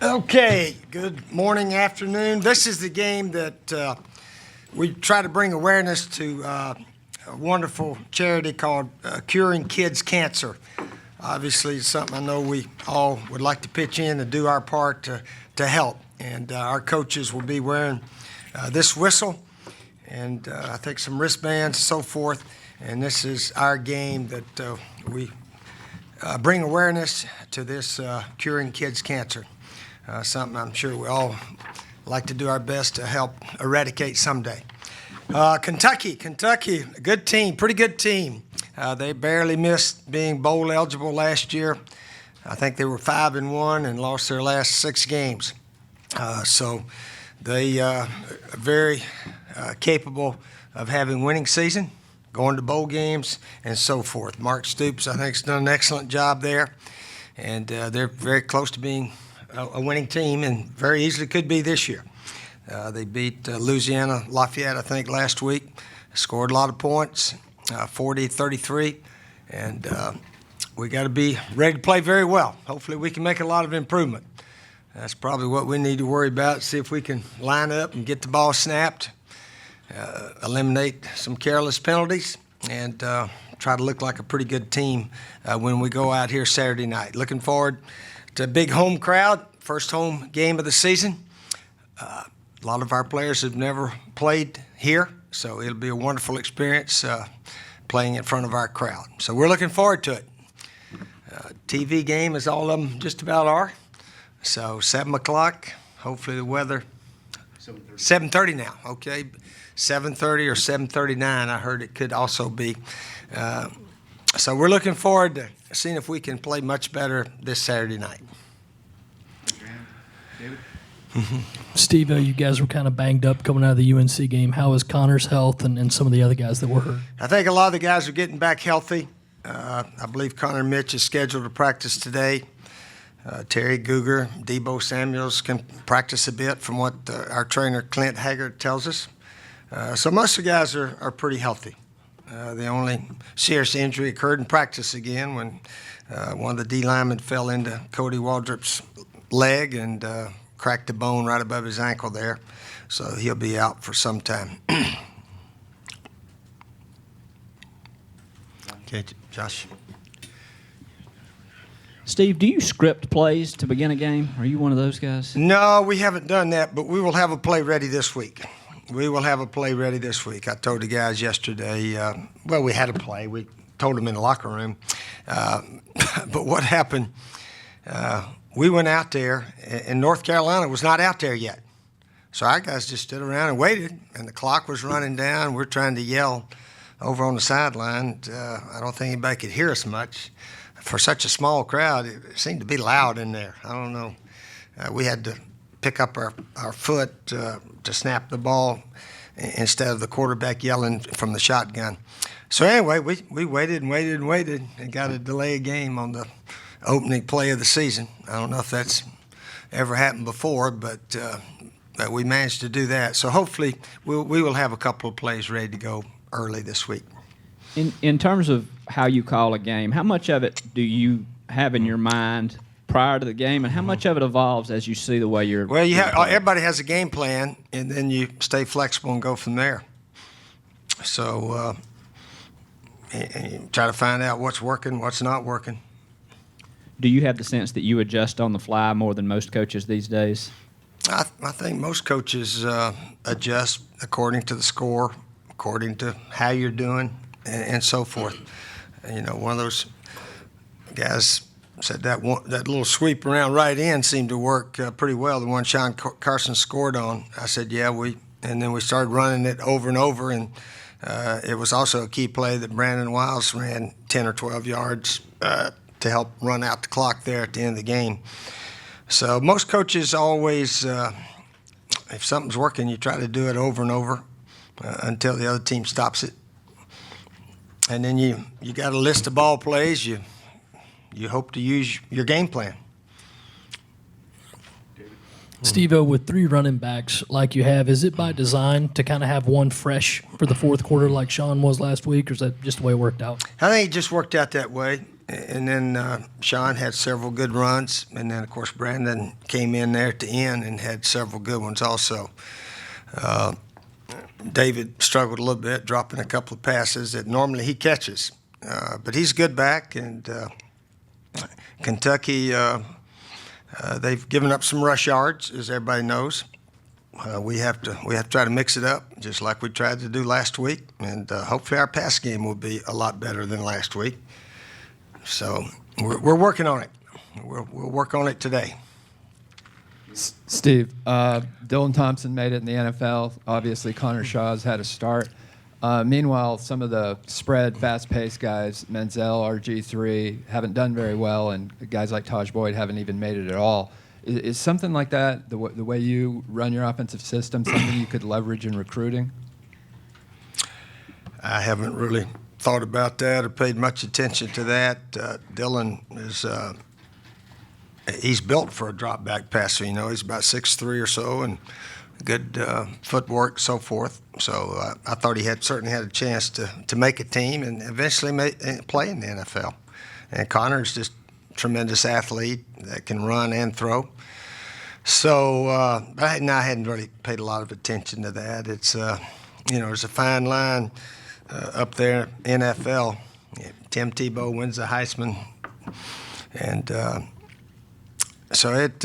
Okay, good morning, afternoon. This is the game that we try to bring awareness to a wonderful charity called Curing Kids Cancer. Obviously, it's something I know we all would like to pitch in and do our part to help. And our coaches will be wearing this whistle and I think some wristbands and so forth. And this is our game that we bring awareness to this Curing Kids Cancer. Something I'm sure we all like to do our best to help eradicate someday. Kentucky, a good team, pretty good team. They barely missed being bowl eligible last year. I think they were 5-1 and lost their last 6 games. So they are very capable of having winning season, going to bowl games, and so forth. Mark Stoops, I think, has done an excellent job there, and they're very close to being a winning team, and very easily could be this year. They beat Louisiana Lafayette, I think, last week. Scored a lot of points, 40-33, and we got to be ready to play very well. Hopefully we can make a lot of improvement. That's probably what we need to worry about, see if we can line up and get the ball snapped, eliminate some careless penalties, and try to look like a pretty good team when we go out here Saturday night. Looking forward to a big home crowd, first home game of the season. A lot of our players have never played here, so it'll be a wonderful experience playing in front of our crowd. So we're looking forward to it. TV game, as all of them just about are. So 7 o'clock, hopefully the weather. 7:30 now, okay. 7:30 or 7:39, I heard it could also be. So we're looking forward to seeing if we can play much better this Saturday night. Steve, you guys were kind of banged up coming out of the UNC game. How is Connor's health and some of the other guys that were hurt? I think a lot of the guys are getting back healthy. I believe Connor Mitch is scheduled to practice today. Terry Guger, Debo Samuels can practice a bit from what our trainer Clint Haggard tells us. So most of the guys are pretty healthy. The only serious injury occurred in practice again when one of the D linemen fell into Cody Waldrop's leg and cracked a bone right above his ankle there. So he'll be out for some time. Okay, Josh. Steve, do you script plays to begin a game? Are you one of those guys? No, we haven't done that, but we will have a play ready this week. I told the guys yesterday, well, we had a play. We told them in the locker room. But what happened, we went out there, and North Carolina was not out there yet. So our guys just stood around and waited, and the clock was running down. We're trying to yell over on the sideline. I don't think anybody could hear us much. For such a small crowd, it seemed to be loud in there. I don't know. We had to pick up our foot to snap the ball instead of the quarterback yelling from the shotgun. So anyway, we waited and got a delay of game on the opening play of the season. I don't know if that's ever happened before, but we managed to do that. So hopefully we will have a couple of plays ready to go early this week. In terms of how you call a game, how much of it do you have in your mind prior to the game, and how much of it evolves as you see the way you're? Well, everybody has a game plan, and then you stay flexible and go from there. So and you try to find out what's working, what's not working. Do you have the sense that you adjust on the fly more than most coaches these days? I think most coaches adjust according to the score, according to how you're doing, and so forth. You know, one of those guys said that little sweep around right end seemed to work pretty well, the one Sean Carson scored on. I said, yeah, and then we started running it over and over, and it was also a key play that Brandon Wiles ran 10 or 12 yards to help run out the clock there at the end of the game. So most coaches always, if something's working, you try to do it over and over until the other team stops it. And then you got a list of ball plays. You hope to use your game plan. Steve-O, with 3 running backs like you have, is it by design to kind of have one fresh for the fourth quarter like Sean was last week, or is that just the way it worked out? I think it just worked out that way. and then Sean had several good runs, and then of course Brandon came in there at the end and had several good ones also. David struggled a little bit, dropping a couple of passes that normally he catches, but he's good back. And Kentucky, they've given up some rush yards, as everybody knows. We have to try to mix it up, just like we tried to do last week, and hopefully our pass game will be a lot better than last week. So we're working on it. We'll work on it today. Steve, Dylan Thompson made it in the NFL. Obviously, Connor Shaw's had a start. Meanwhile, some of the spread, fast-paced guys, Menzel, RG3, haven't done very well, and guys like Taj Boyd haven't even made it at all. Is something like that, the way you run your offensive system, something you could leverage in recruiting? I haven't really thought about that or paid much attention to that. Dylan is he's built for a drop back passer. You know, he's about 6'3" or so, and good footwork, so forth. So I thought he certainly had a chance to make a team and eventually play in the NFL. And Connor's just a tremendous athlete that can run and throw. So I hadn't really paid a lot of attention to that. It's there's a fine line up there in NFL. Tim Tebow wins the Heisman, and so it.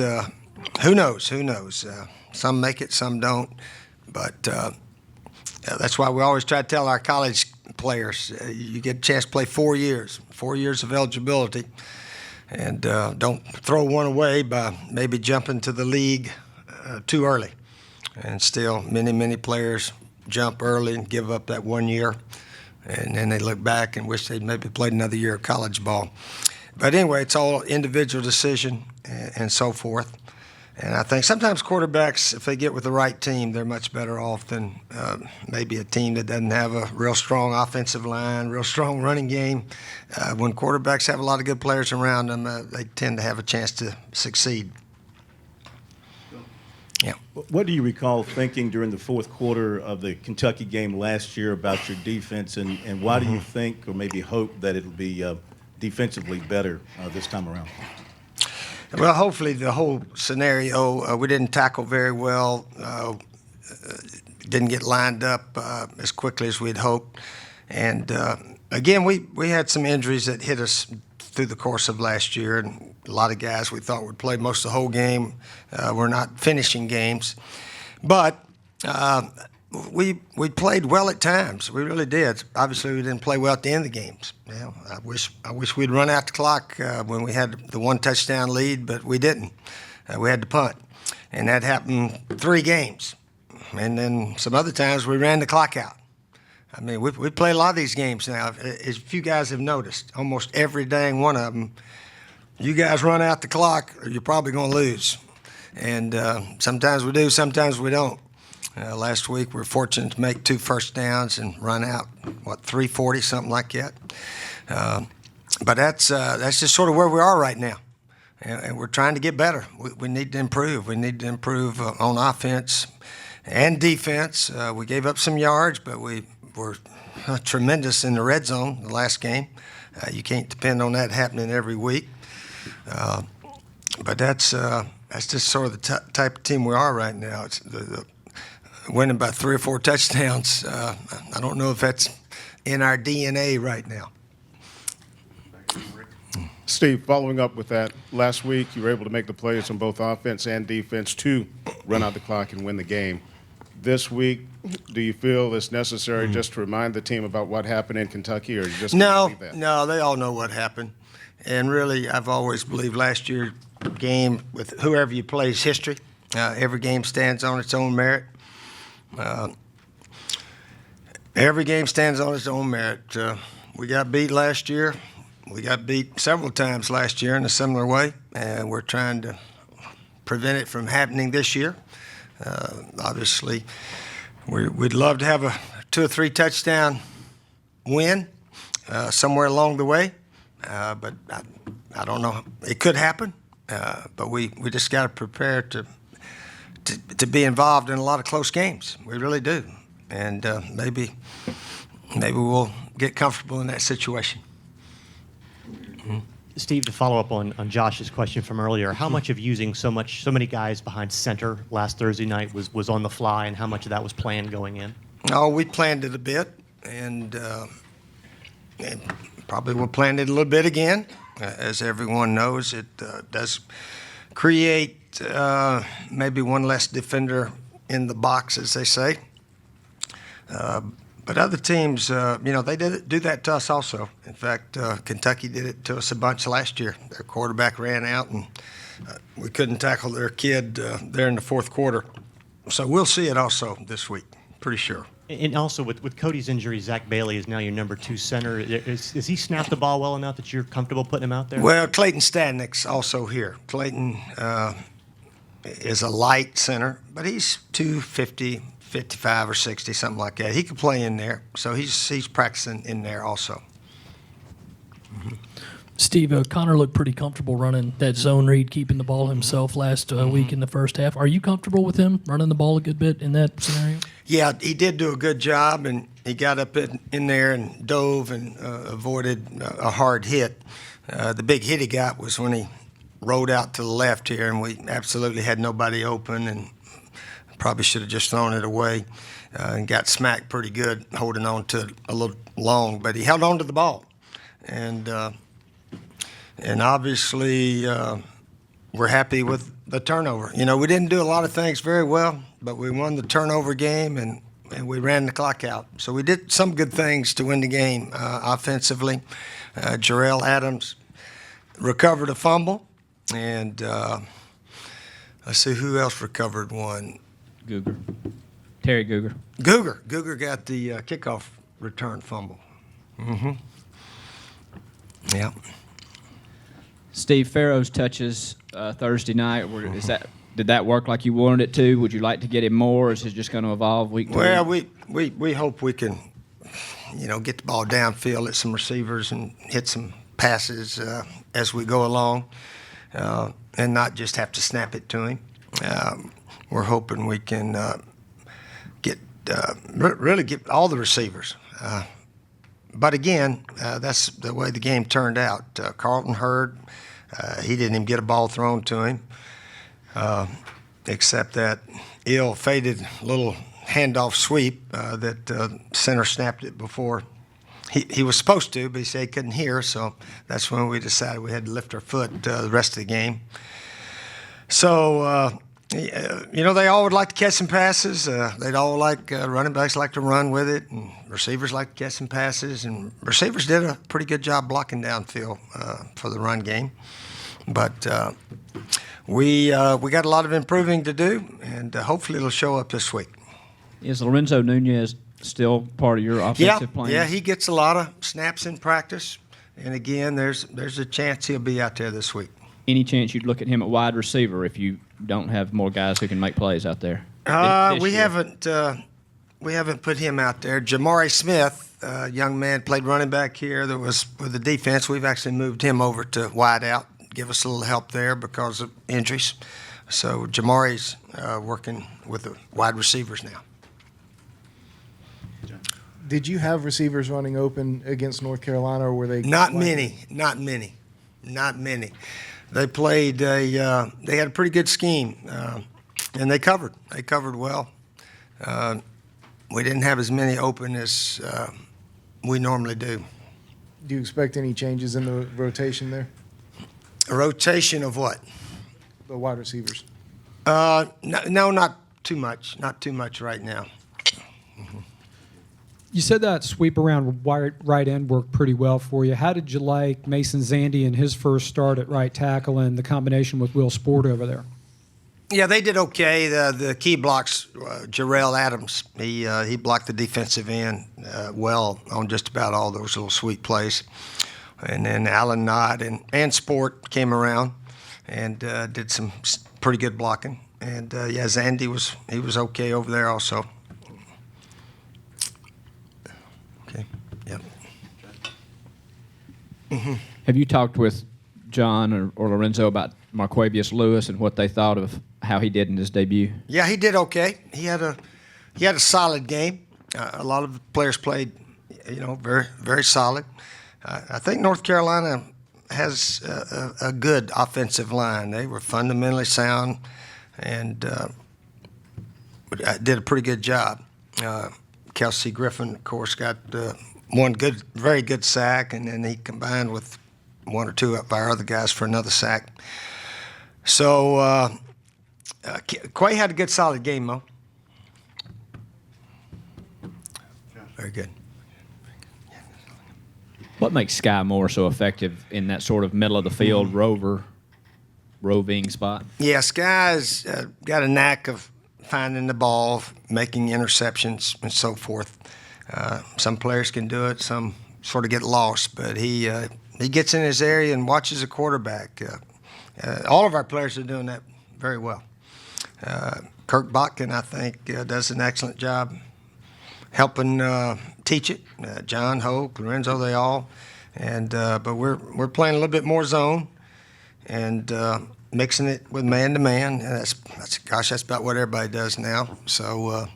Who knows? Some make it, some don't. But that's why we always try to tell our college players, you get a chance to play 4 years of eligibility, and don't throw one away by maybe jumping to the league too early. And still, many players jump early and give up that 1 year, and then they look back and wish they'd maybe played another year of college ball. But anyway, it's all individual decision and so forth. And I think sometimes quarterbacks, if they get with the right team, they're much better off than maybe a team that doesn't have a real strong offensive line, real strong running game. When quarterbacks have a lot of good players around them, they tend to have a chance to succeed. Yeah. What do you recall thinking during the fourth quarter of the Kentucky game last year about your defense, and why do you think or maybe hope that it'll be defensively better this time around? Well, hopefully the whole scenario, we didn't tackle very well, didn't get lined up as quickly as we'd hoped. And, again, we had some injuries that hit us through the course of last year, and a lot of guys we thought would play most of the whole game were not finishing games. But we played well at times. We really did. Obviously, we didn't play well at the end of the games. You know, I wish we'd run out the clock when we had the one touchdown lead, but we didn't. We had to punt, and that happened 3 games. And then some other times we ran the clock out. I mean, we play a lot of these games now. If you guys have noticed, almost every dang one of them, you guys run out the clock, or you're probably going to lose. And sometimes we do, sometimes we don't. Last week we were fortunate to make 2 first downs and run out, 340, something like that. But that's just sort of where we are right now. And we're trying to get better. We need to improve. We need to improve on offense and defense. We gave up some yards, but we were tremendous in the red zone the last game. You can't depend on that happening every week. But that's just sort of the type of team we are right now. It's winning by 3 or 4 touchdowns. I don't know if that's in our DNA right now. Steve, following up with that, last week you were able to make the plays on both offense and defense to run out the clock and win the game. This week, do you feel it's necessary just to remind the team about what happened in Kentucky, or you just No, leave that? no, they all know what happened. And really, I've always believed last year's game with whoever you play is history. Every game stands on its own merit. Every game stands on its own merit. We got beat last year. We got beat several times last year in a similar way, and we're trying to prevent it from happening this year. Obviously, we'd love to have a 2 or 3 touchdown win somewhere along the way, but I don't know. It could happen, but we just got to prepare to be involved in a lot of close games. We really do, and maybe we'll get comfortable in that situation. Steve, to follow up on Josh's question from earlier, how much of using so many guys behind center last Thursday night was on the fly, and how much of that was planned going in? Oh, we planned it a bit, and probably we'll plan it a little bit again. As everyone knows, it does create maybe one less defender in the box, as they say. But other teams, they do that to us also. In fact, Kentucky did it to us a bunch last year. Their quarterback ran out, and we couldn't tackle their kid there in the fourth quarter. So we'll see it also this week, pretty sure. And also, with Cody's injury, Zach Bailey is now your number 2 center. Is he snapped the ball well enough that you're comfortable putting him out there? Well, Clayton Stadnick's also here. Clayton is a light center, but he's 250, 55 or 60, something like that. He could play in there, so he's practicing in there also. Steve, Connor looked pretty comfortable running that zone read, keeping the ball himself last week in the first half. Are you comfortable with him running the ball a good bit in that scenario? Yeah, he did do a good job, and he got up in there and dove and avoided a hard hit. The big hit he got was when he rolled out to the left here, and we absolutely had nobody open, and probably should have just thrown it away, and got smacked pretty good, holding on to it a little long, but he held on to the ball. And obviously we're happy with the turnover. We didn't do a lot of things very well, but we won the turnover game, and we ran the clock out. So we did some good things to win the game offensively. Jarrell Adams recovered a fumble, and let's see who else recovered one. Googer. Terry Googer. Googer got the kickoff return fumble. Yeah. Steve, Farrow's touches Thursday night. Did that work like you wanted it to? Would you like to get him more, or is it just going to evolve week to week? Well, we hope we can, get the ball downfield at some receivers and hit some passes as we go along, and not just have to snap it to him. We're hoping we can really get all the receivers. But again, that's the way the game turned out. Carlton Hurd, he didn't even get a ball thrown to him, except that ill-fated little handoff sweep that center snapped it before he was supposed to, but he said he couldn't hear, so that's when we decided we had to lift our foot the rest of the game. So, they all would like to catch some passes. They'd all like running backs like to run with it, and receivers like to catch some passes. And receivers did a pretty good job blocking downfield for the run game. But we got a lot of improving to do, and hopefully it'll show up this week. Is Lorenzo Nunez still part of your offensive plan? Yeah, he gets a lot of snaps in practice. And again, there's a chance he'll be out there this week. Any chance you'd look at him at wide receiver if you don't have more guys who can make plays out there? We haven't put him out there. Jamari Smith, young man, played running back here. That was with the defense. We've actually moved him over to wide out, give us a little help there because of injuries. So Jamari's working with the wide receivers now. Did you have receivers running open against North Carolina, or were they? Not many. They played they had a pretty good scheme, and they covered. They covered well. We didn't have as many open as we normally do. Do you expect any changes in the rotation there? A rotation of what? The wide receivers. No, not too much. Not too much right now. You said that sweep around right end worked pretty well for you. How did you like Mason Zandy in his first start at right tackle and the combination with Will Sport over there? Yeah, they did okay. The key blocks, Jarrell Adams, he blocked the defensive end well on just about all those little sweep plays. And then Alan Nod and Sport came around and did some pretty good blocking. And, Zandy was okay over there also. Okay, yep. Have you talked with John or Lorenzo about Marquavius Lewis and what they thought of how he did in his debut? Yeah, he did okay. He had a solid game. A lot of the players played, very, very solid. I think North Carolina has a good offensive line. They were fundamentally sound and did a pretty good job. Kelsey Griffin, of course, got one very good sack, and then he combined with one or two of our other guys for another sack. So Quay had a good, solid game, Mo. Very good. What makes Sky Moore so effective in that sort of middle of the field roving spot? Yeah, Sky's got a knack of finding the ball, making interceptions, and so forth. Some players can do it, some sort of get lost, but he gets in his area and watches the quarterback. All of our players are doing that very well. Kirk Botkin, I think, does an excellent job helping teach it. John Hoke, Lorenzo, they all, and but we're playing a little bit more zone and mixing it with man to man. That's about what everybody does now. So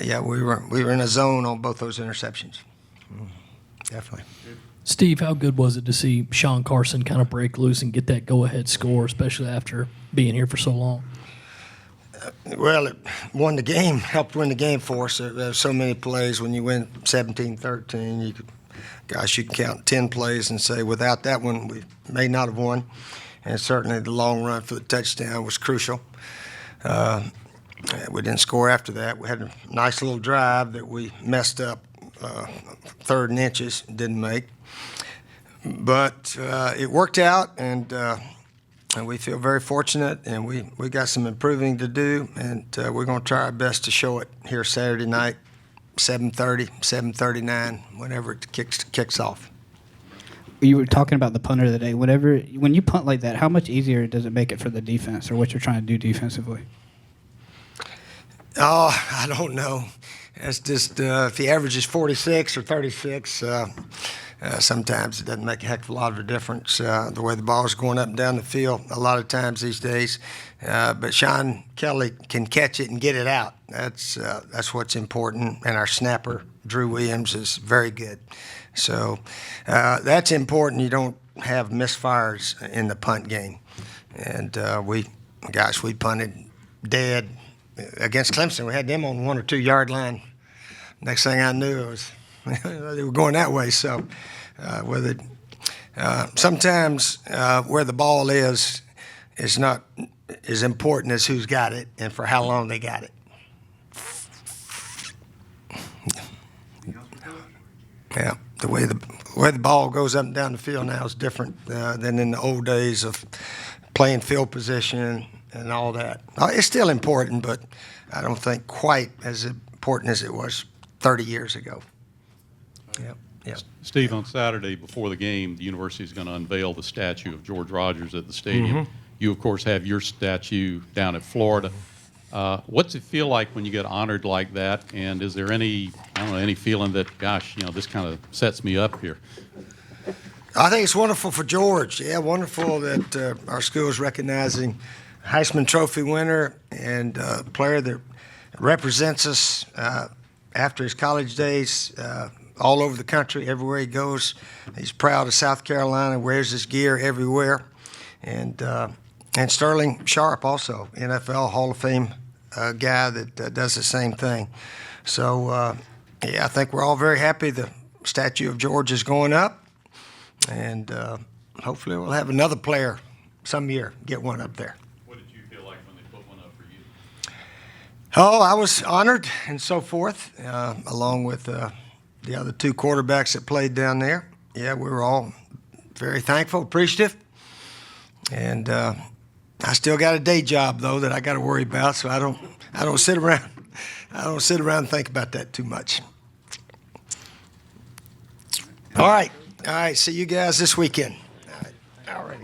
yeah, we were in a zone on both those interceptions. Definitely. Steve, how good was it to see Sean Carson kind of break loose and get that go-ahead score, especially after being here for so long? Well, it won the game, helped win the game for us. There's so many plays when you win 17-13. You can count 10 plays and say without that one we may not have won. And certainly the long run for the touchdown was crucial. We didn't score after that. We had a nice little drive that we messed up, 3rd and inches, didn't make. But it worked out, and we feel very fortunate, and we got some improving to do, and we're going to try our best to show it here Saturday night, 7:30, 7:39, whenever it kicks off. You were talking about the punter today. When you punt like that, how much easier does it make it for the defense, or what you're trying to do defensively? Oh, I don't know. It's just if he averages 46 or 36, sometimes it doesn't make a heck of a lot of a difference. The way the ball is going up and down the field a lot of times these days. But Sean Kelly can catch it and get it out. That's what's important. And our snapper, Drew Williams, is very good. So that's important. You don't have misfires in the punt game. And we punted dead against Clemson. We had them on 1 or 2 yard line. Next thing I knew, they were going that way. So sometimes where the ball is not as important as who's got it and for how long they got it. Yeah, the way the ball goes up and down the field now is different than in the old days of playing field position and all that. It's still important, but I don't think quite as important as it was 30 years ago. Yep. Steve, on Saturday before the game, the university is going to unveil the statue of George Rogers at the stadium. Mm-hmm. You, of course, have your statue down at Florida. What's it feel like when you get honored like that? And is there any feeling that, gosh, this kind of sets me up here? I think it's wonderful for George. Yeah, wonderful that our school is recognizing Heisman Trophy winner and a player that represents us after his college days all over the country, everywhere he goes. He's proud of South Carolina, wears his gear everywhere. And Sterling Sharp also, NFL Hall of Fame guy that does the same thing. So, yeah, I think we're all very happy the statue of George is going up. And hopefully we'll have another player some year get one up there. What did you feel like when they put one up for you? Oh, I was honored and so forth, along with the other 2 quarterbacks that played down there. Yeah, we were all very thankful, appreciative. And I still got a day job though that I got to worry about, so I don't sit around and think about that too much. All right. See you guys this weekend. All right.